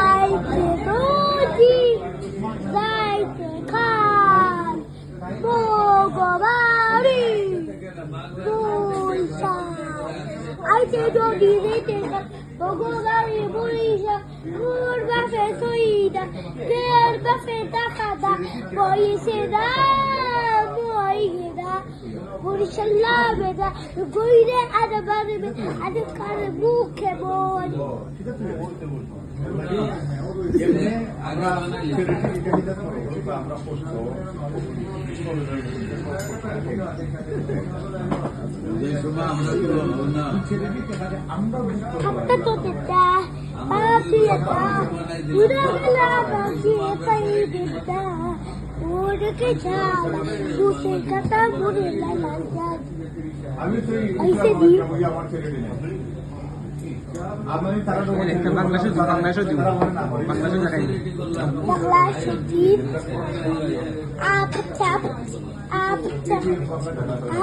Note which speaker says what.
Speaker 1: আইতে রোজি যাইতে খান ভগবারি বৈশা আইতে যদি যেতে ভগবারি বৈশা মোর বাপে সইদা দের বাপে টাকাদা বইসে দা বই গেদা বরিশাল্লা বেদা গইরে আর বারবে আর কার মুখে বল
Speaker 2: আমরা
Speaker 1: হাতটা তো দেতা পাপিয়াতা পুরা গলা বাকি পাইদিতা ওরকে ছাড়া উসে কথা মুরে লালা
Speaker 2: আমি তো
Speaker 1: ऐसे भी
Speaker 2: আমার ছেড়ে দিলাম আমি তারা
Speaker 3: একটা বাংলাদেশে দিব বাংলাদেশে দেখাই
Speaker 1: বাংলা সজিব আপচাপ আপচাপ আ